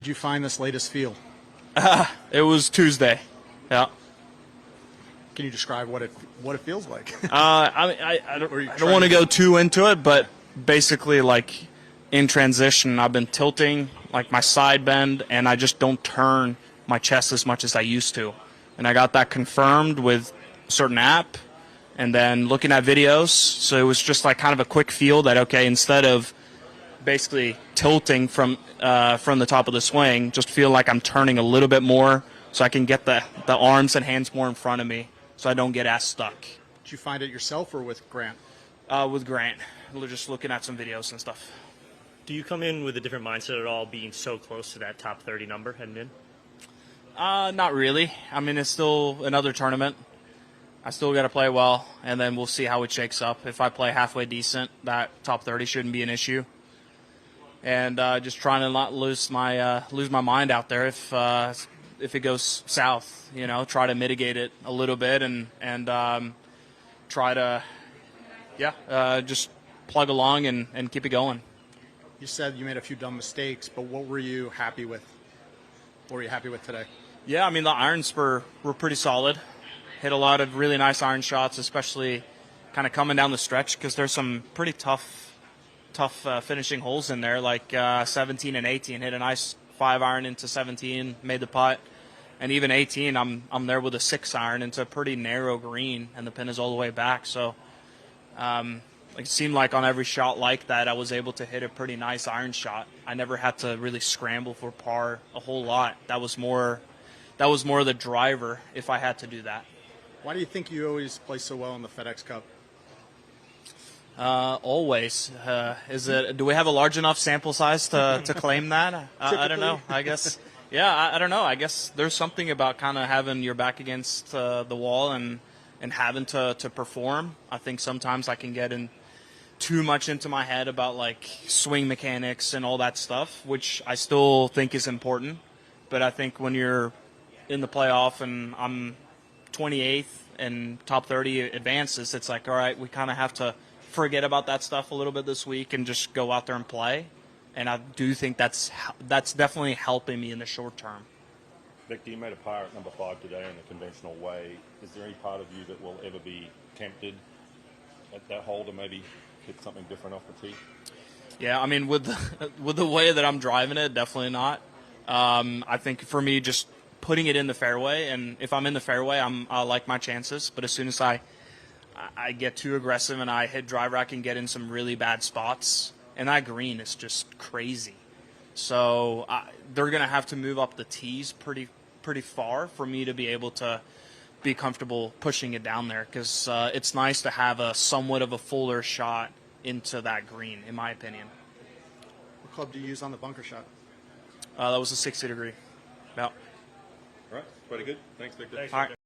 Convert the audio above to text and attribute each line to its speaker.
Speaker 1: Did you find this latest field?
Speaker 2: It was Tuesday. Yeah.
Speaker 1: Can you describe what it feels like?
Speaker 2: I don't want to go too into it, but basically, like in transition, I've been tilting like my side bend, and I just don't turn my chest as much as I used to. And I got that confirmed with a certain app, and then looking at videos. So it was just like kind of a quick feel that okay, instead of basically tilting from the top of the swing, just feel like I'm turning a little bit more, so I can get the arms and hands more in front of me, so I don't get as stuck.
Speaker 1: Did you find it yourself or with Grant?
Speaker 2: With Grant, we're just looking at some videos and stuff.
Speaker 3: Do you come in with a different mindset at all, being so close to that top 30 number heading in?
Speaker 2: Not really. I mean, it's still another tournament. I still got to play well, and then we'll see how it shakes up. If I play halfway decent, that top 30 shouldn't be an issue. And just trying to not lose my mind out there if it goes south. You know, try to mitigate it a little bit and try to just plug along and keep it going.
Speaker 1: You said you made a few dumb mistakes, but what were you happy with? What were you happy with today?
Speaker 2: Yeah, I mean, the irons were pretty solid. Hit a lot of really nice iron shots, especially kind of coming down the stretch, because there's some pretty tough finishing holes in there, like 17 and 18. Hit a nice 5-iron into 17, made the putt. And even 18, I'm there with a 6-iron into a pretty narrow green, and the pin is all the way back. So it seemed like on every shot like that, I was able to hit a pretty nice iron shot. I never had to really scramble for par a whole lot. That was more the driver if I had to do that.
Speaker 1: Why do you think you always play so well in the FedEx Cup?
Speaker 2: Always. Do we have a large enough sample size to claim that? I don't know. I guess. Yeah, I don't know. I guess there's something about kind of having your back against the wall and having to perform. I think sometimes I can get in too much into my head about like swing mechanics and all that stuff, which I still think is important. But I think when you're in the playoff and I'm 28th and top 30 advances, it's like, all right, we kind of have to forget about that stuff a little bit this week and just go out there and play. And I do think that's definitely helping me in the short term.
Speaker 4: Victor, you made a par at number 5 today in the conventional way. Is there any part of you that will ever be tempted at that hole to maybe hit something different off the tee?
Speaker 2: Yeah, I mean, with the way that I'm driving it, definitely not. I think for me, just putting it in the fairway, and if I'm in the fairway, I like my chances. But as soon as I get too aggressive and I hit driver, I can get in some really bad spots. And that green is just crazy. So they're going to have to move up the tees pretty far for me to be able to be comfortable pushing it down there, because it's nice to have a somewhat of a fuller shot into that green, in my opinion.
Speaker 1: What club do you use on the bunker shot?
Speaker 2: That was a 60 degree. Yeah.
Speaker 4: All right, pretty good. Thanks, Victor.
Speaker 2: All right.